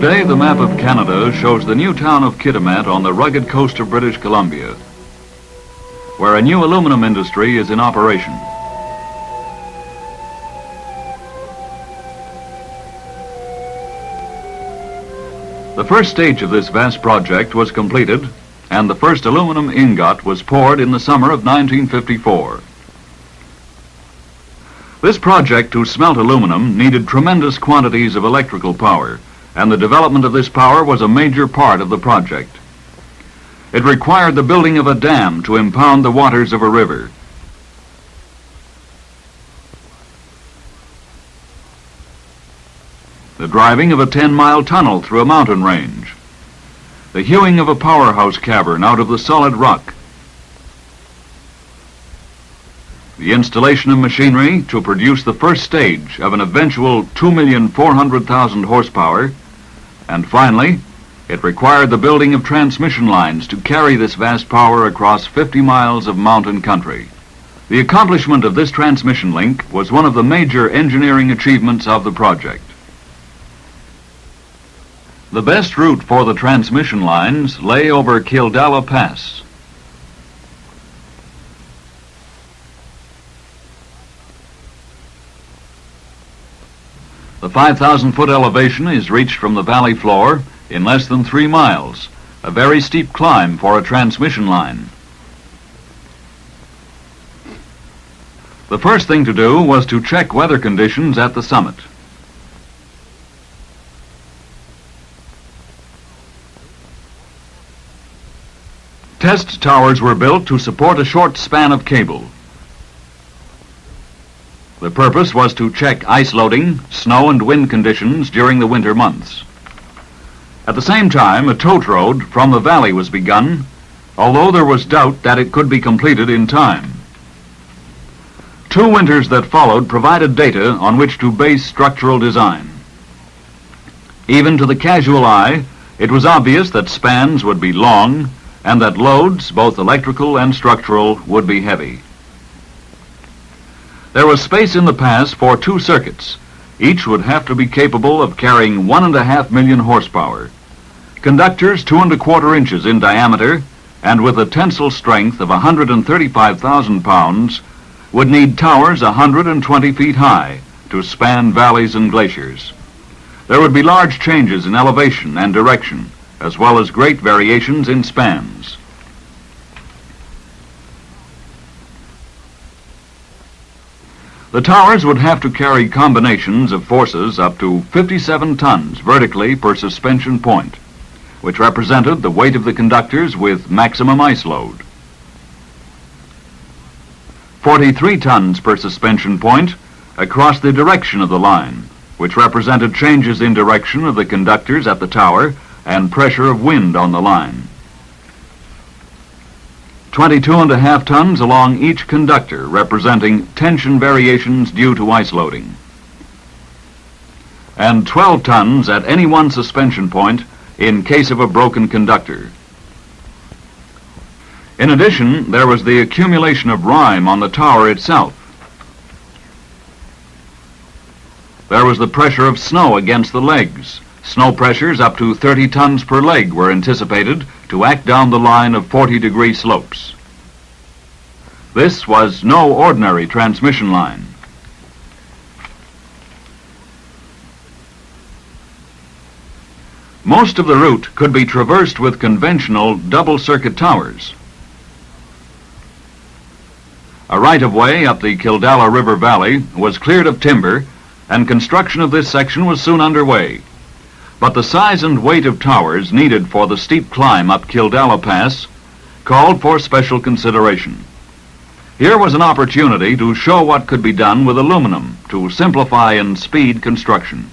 Today, the map of Canada shows the new town of Kitimat on the rugged coast of British Columbia, where a new aluminum industry is in operation. The first stage of this vast project was completed, and the first aluminum ingot was poured in the summer of 1954. This project to smelt aluminum needed tremendous quantities of electrical power, and the development of this power was a major part of the project. It required the building of a dam to impound the waters of a river. The driving of a 10-mile tunnel through a mountain range. The hewing of a powerhouse cavern out of the solid rock. The installation of machinery to produce the first stage of an eventual 2,400,000 horsepower, and finally, it required the building of transmission lines to carry this vast power across 50 miles of mountain country. The accomplishment of this transmission link was one of the major engineering achievements of the project. The best route for the transmission lines lay over Kildala Pass. The 5,000-foot elevation is reached from the valley floor in less than 3 miles, a very steep climb for a transmission line. The first thing to do was to check weather conditions at the summit. Test towers were built to support a short span of cable. The purpose was to check ice loading, snow and wind conditions during the winter months. At the same time, a tote road from the valley was begun, although there was doubt that it could be completed in time. 2 winters that followed provided data on which to base structural design. Even to the casual eye, it was obvious that spans would be long and that loads, both electrical and structural, would be heavy. There was space in the pass for 2 circuits. Each would have to be capable of carrying 1.5 million horsepower. Conductors 2 1/4 inches in diameter and with a tensile strength of 135,000 pounds would need towers 120 feet high to span valleys and glaciers. There would be large changes in elevation and direction, as well as great variations in spans. The towers would have to carry combinations of forces up to 57 tons vertically per suspension point, which represented the weight of the conductors with maximum ice load. 43 tons per suspension point across the direction of the line, which represented changes in direction of the conductors at the tower and pressure of wind on the line. 22.5 tons along each conductor, representing tension variations due to ice loading. And 12 tons at any one suspension point in case of a broken conductor. In addition, there was the accumulation of rime on the tower itself. There was the pressure of snow against the legs. Snow pressures up to 30 tons per leg were anticipated to act down the line of 40-degree slopes. This was no ordinary transmission line. Most of the route could be traversed with conventional double-circuit towers. A right-of-way up the Kildala River Valley was cleared of timber, and construction of this section was soon underway. But the size and weight of towers needed for the steep climb up Kildala Pass called for special consideration. Here was an opportunity to show what could be done with aluminum to simplify and speed construction.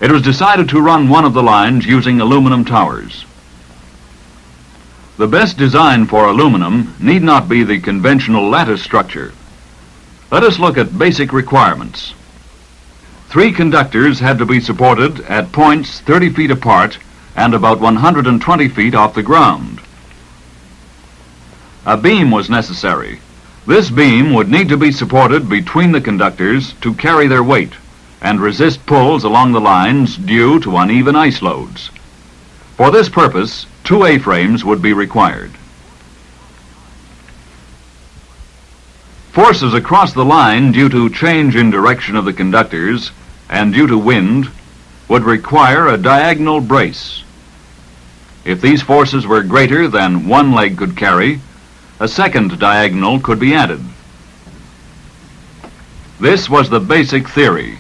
It was decided to run one of the lines using aluminum towers. The best design for aluminum need not be the conventional lattice structure. Let us look at basic requirements. 3 conductors had to be supported at points 30 feet apart and about 120 feet off the ground. A beam was necessary. This beam would need to be supported between the conductors to carry their weight and resist pulls along the lines due to uneven ice loads. For this purpose, 2 A-frames would be required. Forces across the line due to change in direction of the conductors and due to wind would require a diagonal brace. If these forces were greater than one leg could carry, a second diagonal could be added. This was the basic theory.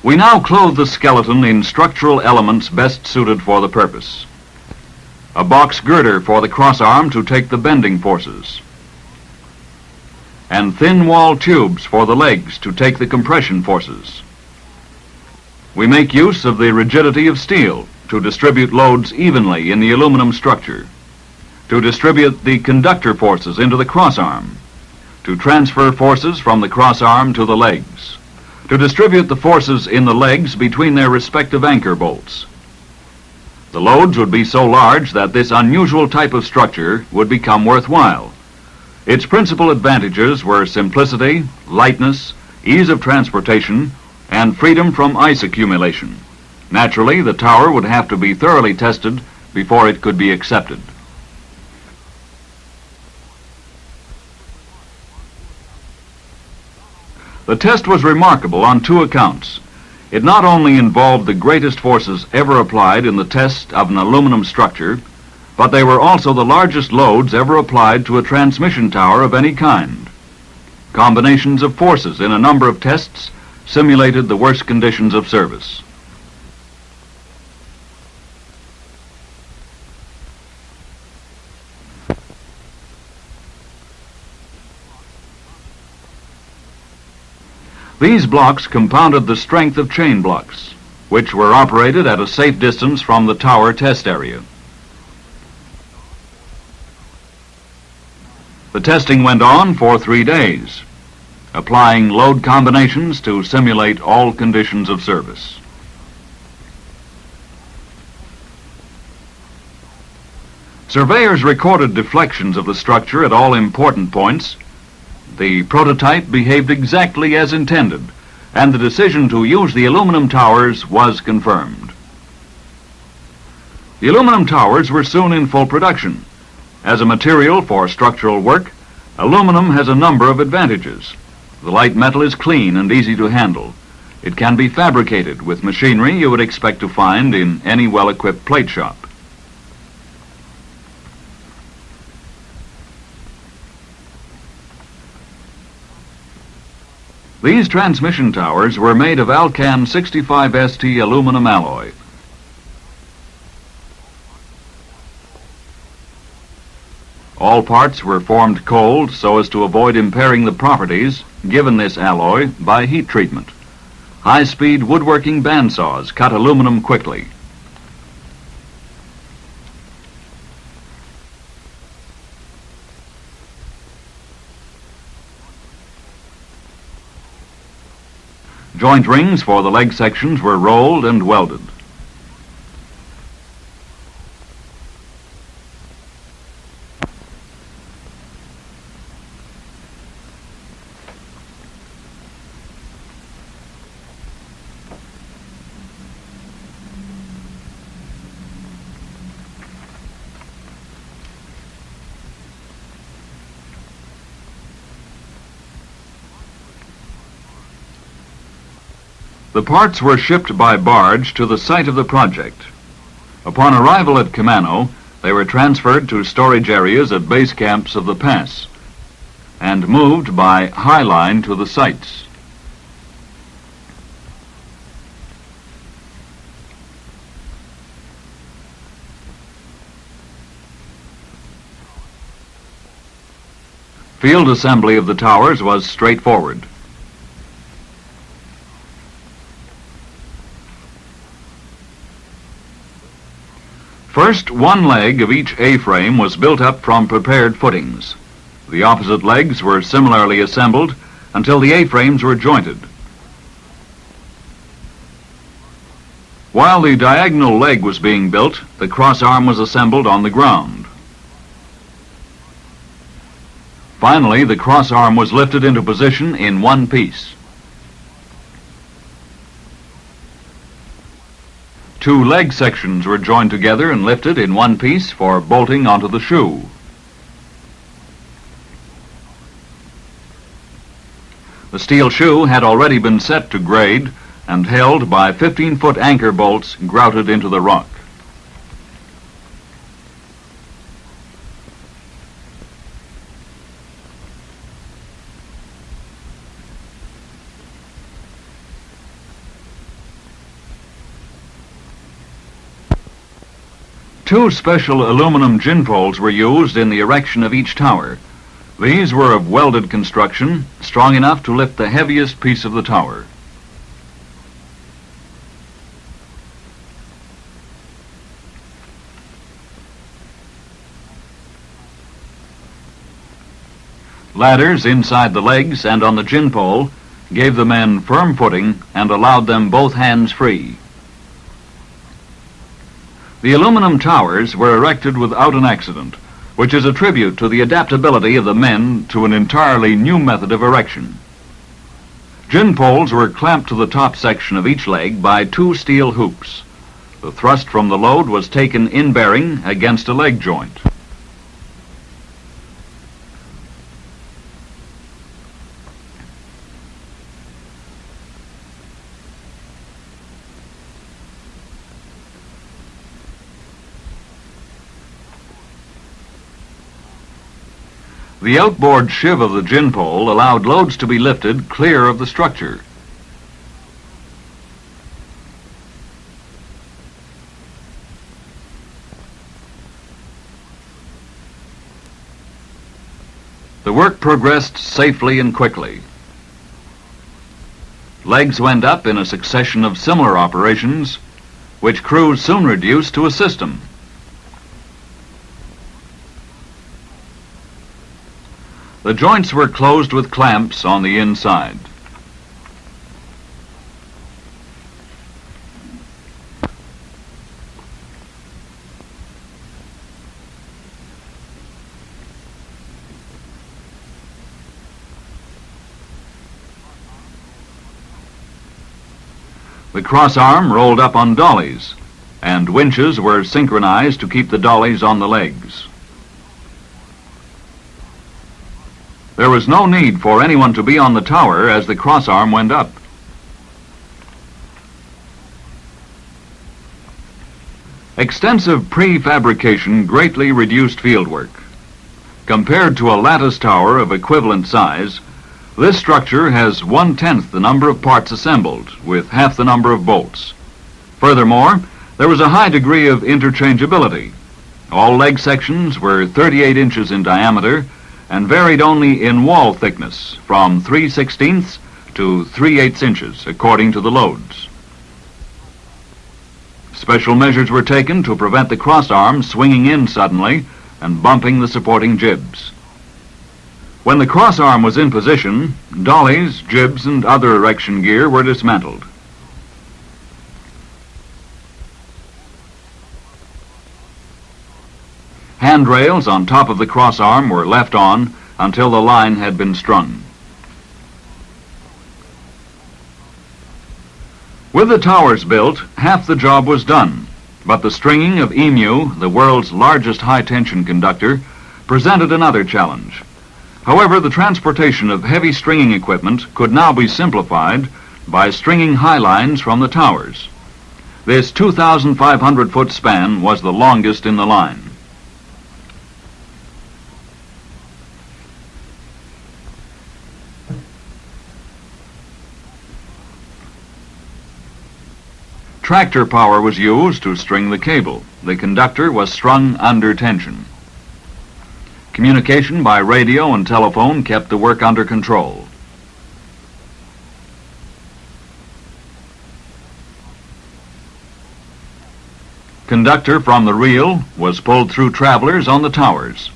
We now clothe the skeleton in structural elements best suited for the purpose. A box girder for the crossarm to take the bending forces, and thin wall tubes for the legs to take the compression forces. We make use of the rigidity of steel to distribute loads evenly in the aluminum structure, to distribute the conductor forces into the crossarm, to transfer forces from the crossarm to the legs, to distribute the forces in the legs between their respective anchor bolts. The loads would be so large that this unusual type of structure would become worthwhile. Its principal advantages were simplicity, lightness, ease of transportation, and freedom from ice accumulation. Naturally, the tower would have to be thoroughly tested before it could be accepted. The test was remarkable on 2 accounts. It not only involved the greatest forces ever applied in the test of an aluminum structure, but they were also the largest loads ever applied to a transmission tower of any kind. Combinations of forces in a number of tests simulated the worst conditions of service. These blocks compounded the strength of chain blocks, which were operated at a safe distance from the tower test area. The testing went on for 3 days, applying load combinations to simulate all conditions of service. Surveyors recorded deflections of the structure at all important points. The prototype behaved exactly as intended, and the decision to use the aluminum towers was confirmed. The aluminum towers were soon in full production. As a material for structural work, aluminum has a number of advantages. The light metal is clean and easy to handle. It can be fabricated with machinery you would expect to find in any well-equipped plate shop. These transmission towers were made of Alcan 65ST aluminum alloy. All parts were formed cold so as to avoid impairing the properties given this alloy by heat treatment. High-speed woodworking bandsaws cut aluminum quickly. Joint rings for the leg sections were rolled and welded. The parts were shipped by barge to the site of the project. Upon arrival at Camano, they were transferred to storage areas at base camps of the pass and moved by high line to the sites. Field assembly of the towers was straightforward. First, one leg of each A-frame was built up from prepared footings. The opposite legs were similarly assembled until the A-frames were jointed. While the diagonal leg was being built, the cross arm was assembled on the ground. Finally, the cross arm was lifted into position in one piece. Two leg sections were joined together and lifted in one piece for bolting onto the shoe. The steel shoe had already been set to grade and held by 15-foot anchor bolts grouted into the rock. Two special aluminum gin poles were used in the erection of each tower. These were of welded construction, strong enough to lift the heaviest piece of the tower. Ladders inside the legs and on the gin pole gave the men firm footing and allowed them both hands free. The aluminum towers were erected without an accident, which is a tribute to the adaptability of the men to an entirely new method of erection. Gin poles were clamped to the top section of each leg by two steel hoops. The thrust from the load was taken in bearing against a leg joint. The outboard sheave of the gin pole allowed loads to be lifted clear of the structure. The work progressed safely and quickly. Legs went up in a succession of similar operations, which crews soon reduced to a system. The joints were closed with clamps on the inside. The cross arm rolled up on dollies, and winches were synchronized to keep the dollies on the legs. There was no need for anyone to be on the tower as the cross arm went up. Extensive prefabrication greatly reduced fieldwork. Compared to a lattice tower of equivalent size, this structure has 1/10 the number of parts assembled, with half the number of bolts. Furthermore, there was a high degree of interchangeability. All leg sections were 38 inches in diameter and varied only in wall thickness from 3/16 to 3/8 inches, according to the loads. Special measures were taken to prevent the cross arm swinging in suddenly and bumping the supporting jibs. When the cross arm was in position, dollies, jibs, and other erection gear were dismantled. Handrails on top of the cross arm were left on until the line had been strung. With the towers built, half the job was done, but the stringing of EMU, the world's largest high-tension conductor, presented another challenge. However, the transportation of heavy stringing equipment could now be simplified by stringing high lines from the towers. This 2,500-foot span was the longest in the line. Tractor power was used to string the cable. The conductor was strung under tension. Communication by radio and telephone kept the work under control. Conductor from the reel was pulled through travelers on the towers.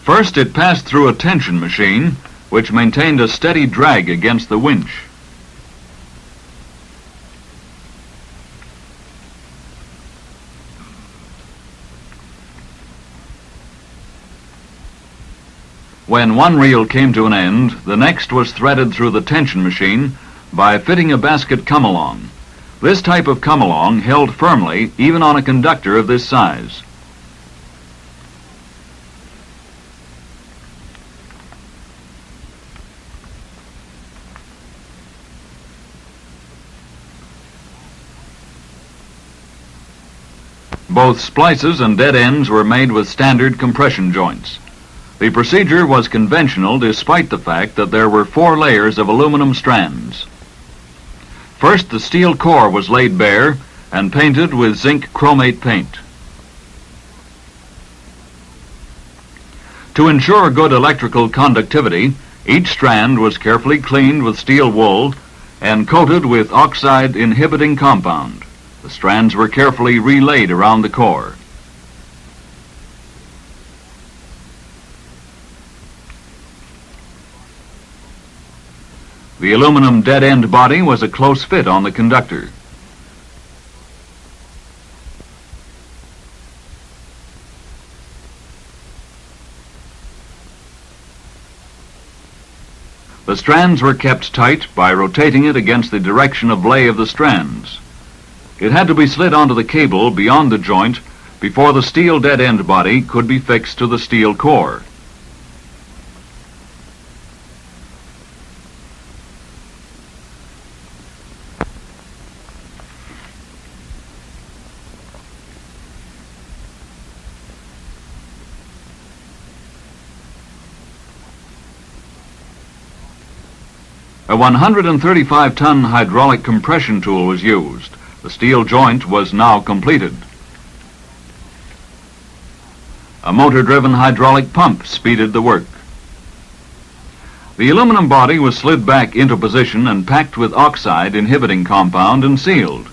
First, it passed through a tension machine, which maintained a steady drag against the winch. When one reel came to an end, the next was threaded through the tension machine by fitting a basket come-along. This type of come-along held firmly even on a conductor of this size. Both splices and dead ends were made with standard compression joints. The procedure was conventional despite the fact that there were 4 layers of aluminum strands. First, the steel core was laid bare and painted with zinc chromate paint. To ensure good electrical conductivity, each strand was carefully cleaned with steel wool and coated with oxide inhibiting compound. The strands were carefully relayed around the core. The aluminum dead-end body was a close fit on the conductor. The strands were kept tight by rotating it against the direction of lay of the strands. It had to be slid onto the cable beyond the joint before the steel dead-end body could be fixed to the steel core. A 135-ton hydraulic compression tool was used. The steel joint was now completed. A motor-driven hydraulic pump speeded the work. The aluminum body was slid back into position and packed with oxide inhibiting compound and sealed.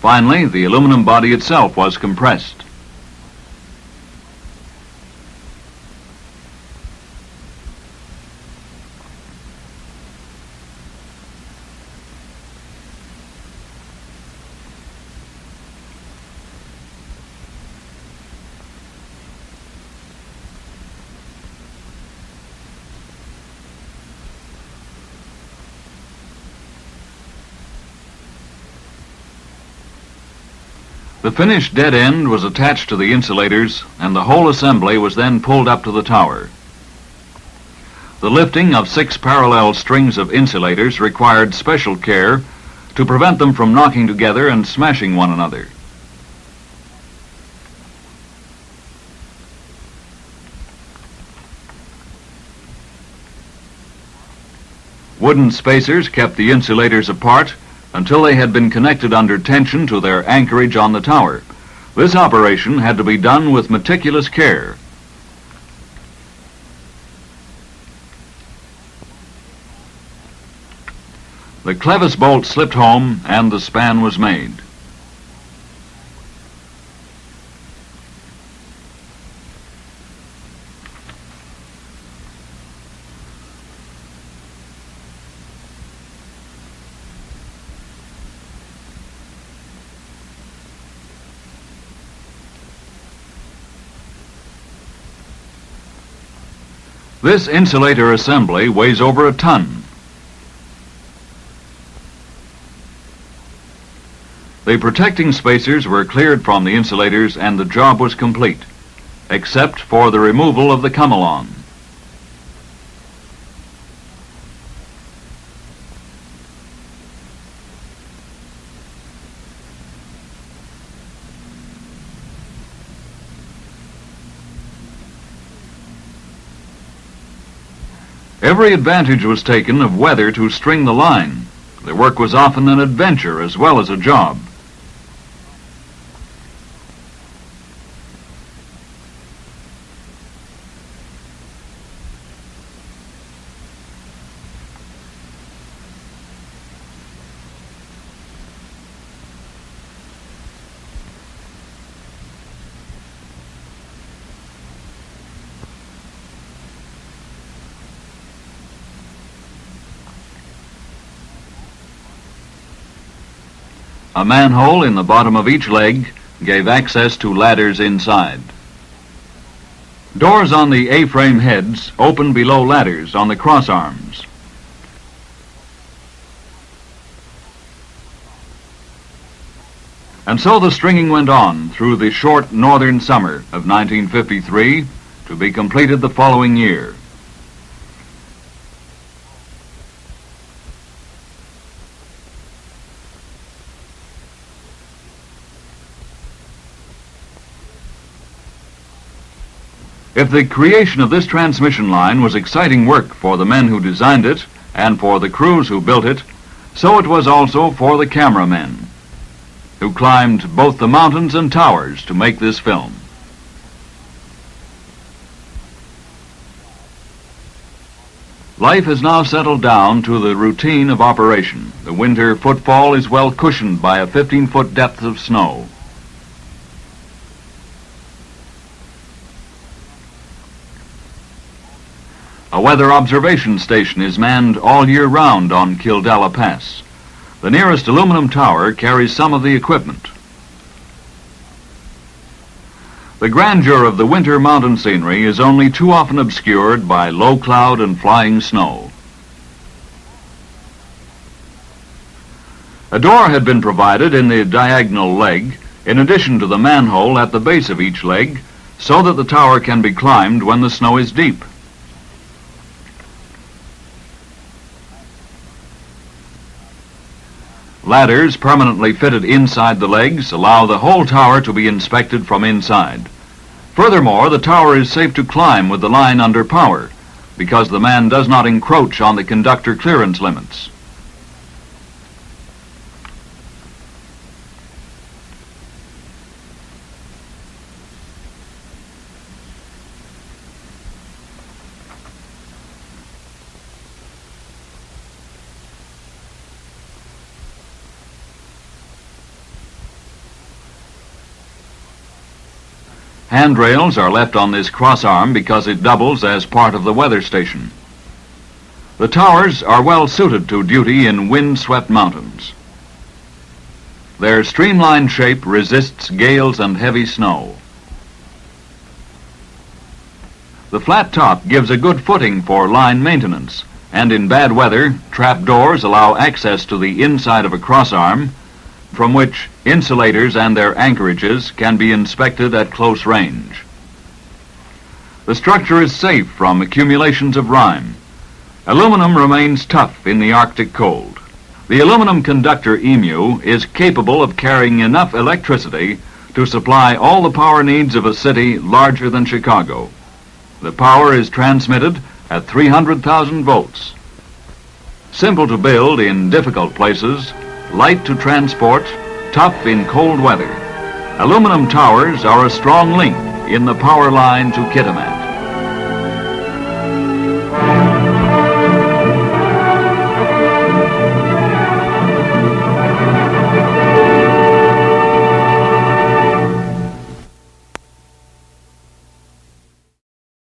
Finally, the aluminum body itself was compressed. The finished dead end was attached to the insulators, and the whole assembly was then pulled up to the tower. The lifting of 6 parallel strings of insulators required special care to prevent them from knocking together and smashing one another. Wooden spacers kept the insulators apart until they had been connected under tension to their anchorage on the tower. This operation had to be done with meticulous care. The clevis bolt slipped home and the span was made. This insulator assembly weighs over a ton. The protecting spacers were cleared from the insulators and the job was complete, except for the removal of the come-along. Every advantage was taken of weather to string the line. The work was often an adventure as well as a job. A manhole in the bottom of each leg gave access to ladders inside. Doors on the A-frame heads opened below ladders on the cross arms. And so the stringing went on through the short northern summer of 1953 to be completed the following year. If the creation of this transmission line was exciting work for the men who designed it and for the crews who built it, so it was also for the cameramen who climbed both the mountains and towers to make this film. Life has now settled down to the routine of operation. The winter footfall is well cushioned by a 15-foot depth of snow. A weather observation station is manned all year round on Kildella Pass. The nearest aluminum tower carries some of the equipment. The grandeur of the winter mountain scenery is only too often obscured by low cloud and flying snow. A door had been provided in the diagonal leg, in addition to the manhole at the base of each leg, so that the tower can be climbed when the snow is deep. Ladders permanently fitted inside the legs allow the whole tower to be inspected from inside. Furthermore, the tower is safe to climb with the line under power, because the man does not encroach on the conductor clearance limits. Handrails are left on this crossarm because it doubles as part of the weather station. The towers are well suited to duty in wind-swept mountains. Their streamlined shape resists gales and heavy snow. The flat top gives a good footing for line maintenance, and in bad weather, trap doors allow access to the inside of a crossarm, from which insulators and their anchorages can be inspected at close range. The structure is safe from accumulations of rime. Aluminum remains tough in the Arctic cold. The aluminum conductor EMU is capable of carrying enough electricity to supply all the power needs of a city larger than Chicago. The power is transmitted at 300,000 volts. Simple to build in difficult places, light to transport, tough in cold weather. Aluminum towers are a strong link in the power line to Kitimat.